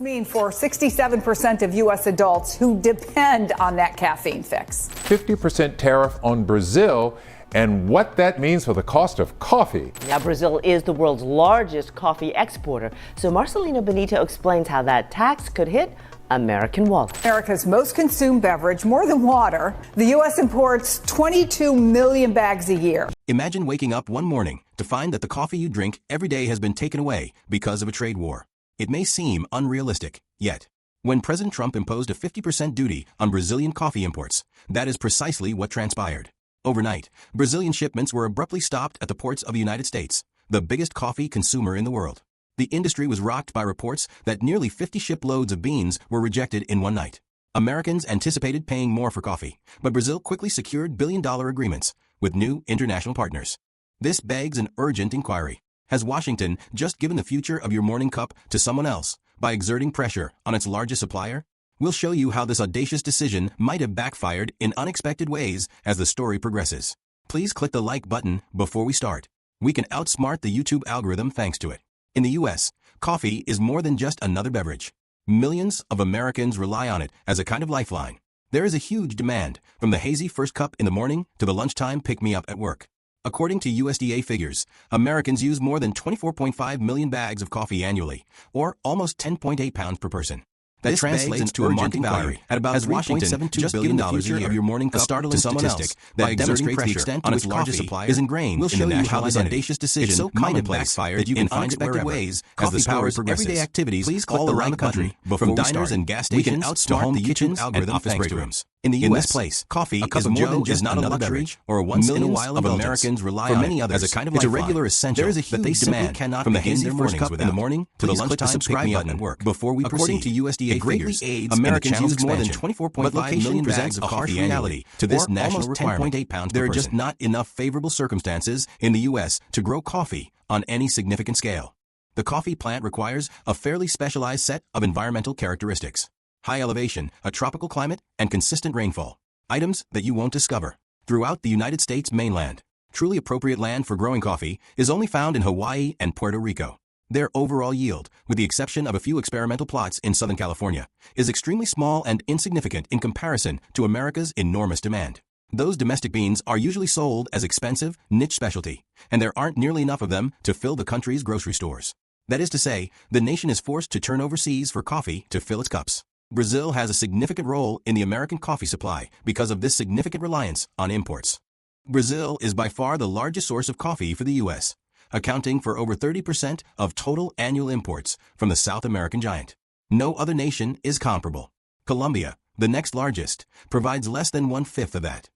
Mean for 67% of U.S. adults who depend on that caffeine fix. 50% tariff on Brazil and what that means for the cost of coffee. Now, Brazil is the world's largest coffee exporter. So Marcelino Benito explains how that tax could hit American wallets. America's most consumed beverage, more than water. The U.S. imports 22 million bags a year. Imagine waking up one morning to find that the coffee you drink every day has been taken away because of a trade war. It may seem unrealistic, yet, when President Trump imposed a 50% duty on Brazilian coffee imports, that is precisely what transpired. Overnight, Brazilian shipments were abruptly stopped at the ports of the United States, the biggest coffee consumer in the world. The industry was rocked by reports that nearly 50 shiploads of beans were rejected in one night. Americans anticipated paying more for coffee, but Brazil quickly secured billion-dollar agreements with new international partners. This begs an urgent inquiry. Has Washington just given the future of your morning cup to someone else by exerting pressure on its largest supplier? We'll show you how this audacious decision might have backfired in unexpected ways as the story progresses. Please click the like button before we start. We can outsmart the YouTube algorithm thanks to it. In the U.S., coffee is more than just another beverage. Millions of Americans rely on it as a kind of lifeline. There is a huge demand, from the hazy first cup in the morning to the lunchtime pick-me-up at work. According to USDA figures, Americans use more than 24.5 million bags of coffee annually, or almost 10.8 pounds per person. That translates to a market value at about $3.72 billion a year of your morning cup to someone else that demonstrates the extent to which coffee is ingrained in the national identity. Audacious decision might have backfired in unexpected ways as the powers everyday activities all around the country, from diners and gas stations to home kitchens and office break rooms. In the U.S., coffee is more than just not a luxury or a once-in-a-while of Americans rely on it as a kind of lifeline. It's a regular essential that they simply cannot from the hazy first cup in the morning to the lunchtime pick-me-up at work. Before we proceed, according to USDA figures, Americans use more than 24.5 million bags of coffee annually to this national requirement. There are just not enough favorable circumstances in the U.S. to grow coffee on any significant scale. The coffee plant requires a fairly specialized set of environmental characteristics. High elevation, a tropical climate, and consistent rainfall. Items that you won't discover throughout the United States mainland. Truly appropriate land for growing coffee is only found in Hawaii and Puerto Rico. Their overall yield, with the exception of a few experimental plots in Southern California, is extremely small and insignificant in comparison to America's enormous demand. Those domestic beans are usually sold as expensive, niche specialty, and there aren't nearly enough of them to fill the country's grocery stores. That is to say, the nation is forced to turn overseas for coffee to fill its cups. Brazil has a significant role in the American coffee supply because of this significant reliance on imports. Brazil is by far the largest source of coffee for the U.S., accounting for over 30% of total annual imports from the South American giant. No other nation is comparable. Colombia, the next largest, provides less than 1/5 of that.